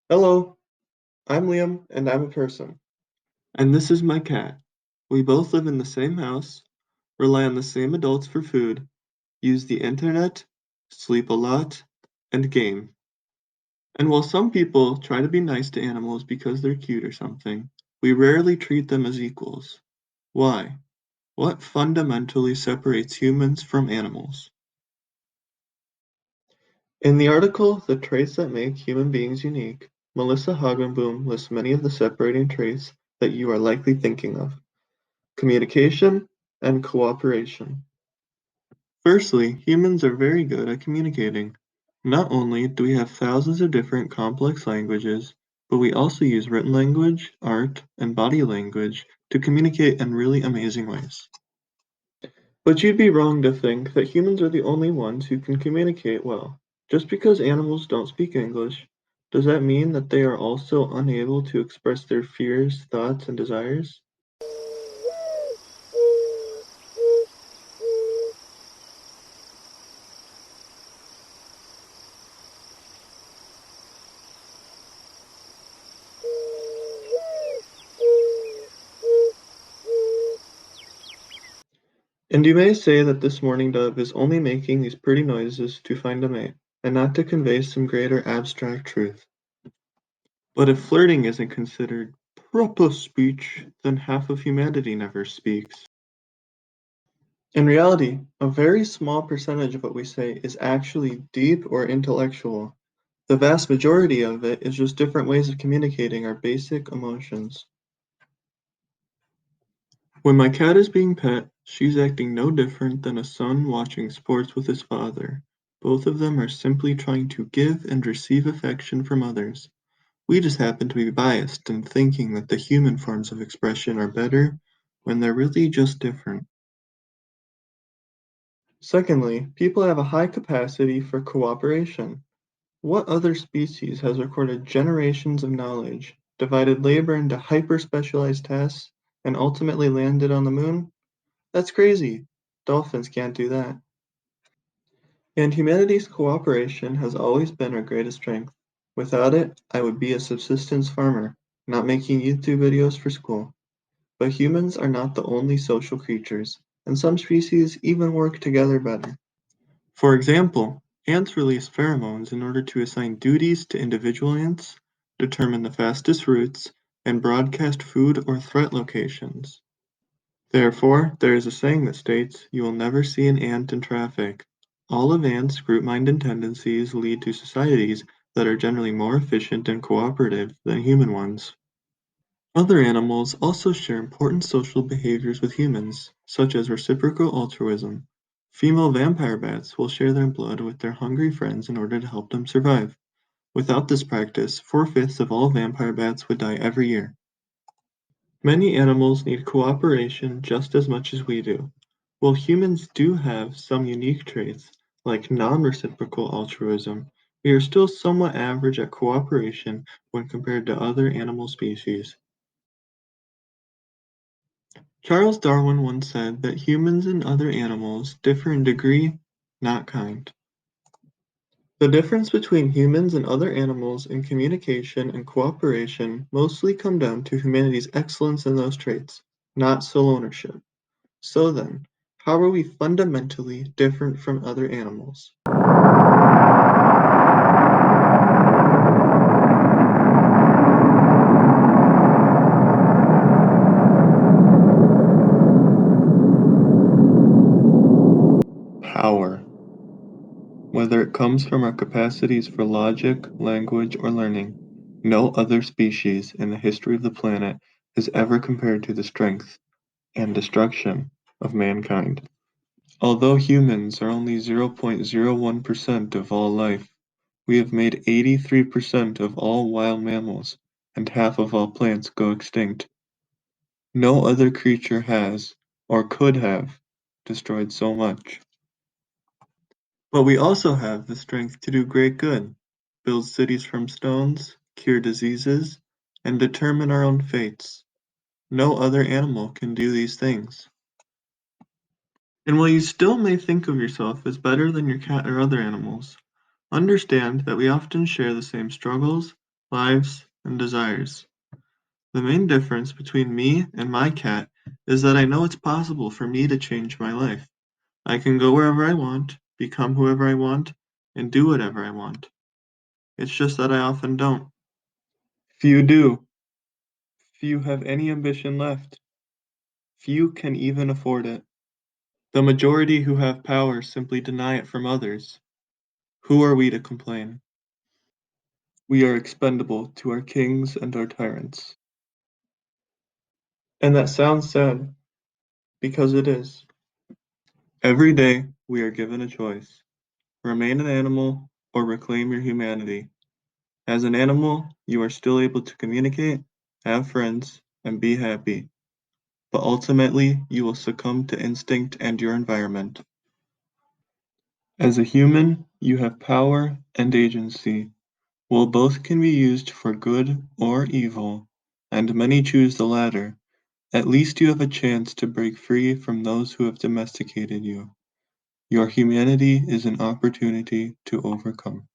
Hello, I'm Liam, and I'm a person. And this is my cat. We both live in the same house, rely on the same adults for food, use the internet, sleep a lot, and game. And while some people try to be nice to animals because they're cute or something, we rarely treat them as equals. Why? What fundamentally separates humans from animals? In the article, The Traits That Make Human Beings Unique, Melissa Hagenboom lists many of the separating traits that you are likely thinking of. Communication and cooperation. Firstly, humans are very good at communicating. Not only do we have thousands of different complex languages, but we also use written language, art, and body language to communicate in really amazing ways. But you'd be wrong to think that humans are the only ones who can communicate well. Just because animals don't speak English, does that mean that they are also unable to express their fears, thoughts, and desires? And you may say that this mourning dove is only making these pretty noises to find a mate, and not to convey some greater abstract truth. But if flirting isn't considered proper speech, then half of humanity never speaks. In reality, a very small percentage of what we say is actually deep or intellectual. The vast majority of it is just different ways of communicating our basic emotions. When my cat is being pet, she's acting no different than a son watching sports with his father. Both of them are simply trying to give and receive affection from others. We just happen to be biased in thinking that the human forms of expression are better when they're really just different. Secondly, people have a high capacity for cooperation. What other species has recorded generations of knowledge, divided labor into hyper-specialized tasks, and ultimately landed on the moon? That's crazy. Dolphins can't do that. And humanity's cooperation has always been our greatest strength. Without it, I would be a subsistence farmer, not making YouTube videos for school. But humans are not the only social creatures, and some species even work together better. For example, ants release pheromones in order to assign duties to individual ants, determine the fastest routes, and broadcast food or threat locations. Therefore, there is a saying that states, "You will never see an ant in traffic." All of ants' group-minded tendencies lead to societies that are generally more efficient and cooperative than human ones. Other animals also share important social behaviors with humans, such as reciprocal altruism. Female vampire bats will share their blood with their hungry friends in order to help them survive. Without this practice, 4/5 of all vampire bats would die every year. Many animals need cooperation just as much as we do. While humans do have some unique traits, like non-reciprocal altruism, we are still somewhat average at cooperation when compared to other animal species. Charles Darwin once said that humans and other animals differ in degree, not kind. The difference between humans and other animals in communication and cooperation mostly come down to humanity's excellence in those traits, not sole ownership. So then, how are we fundamentally different from other animals? Power. Whether it comes from our capacities for logic, language, or learning, no other species in the history of the planet has ever compared to the strength and destruction of mankind. Although humans are only 0.01% of all life, we have made 83% of all wild mammals and half of all plants go extinct. No other creature has, or could have, destroyed so much. But we also have the strength to do great good, build cities from stones, cure diseases, and determine our own fates. No other animal can do these things. And while you still may think of yourself as better than your cat or other animals, understand that we often share the same struggles, lives, and desires. The main difference between me and my cat is that I know it's possible for me to change my life. I can go wherever I want, become whoever I want, and do whatever I want. It's just that I often don't. Few do. Few have any ambition left. Few can even afford it. The majority who have power simply deny it from others. Who are we to complain? We are expendable to our kings and our tyrants. And that sounds sad, because it is. Every day we are given a choice: remain an animal or reclaim your humanity. As an animal, you are still able to communicate, have friends, and be happy. But ultimately, you will succumb to instinct and your environment. As a human, you have power and agency. While both can be used for good or evil, and many choose the latter, at least you have a chance to break free from those who have domesticated you. Your humanity is an opportunity to overcome.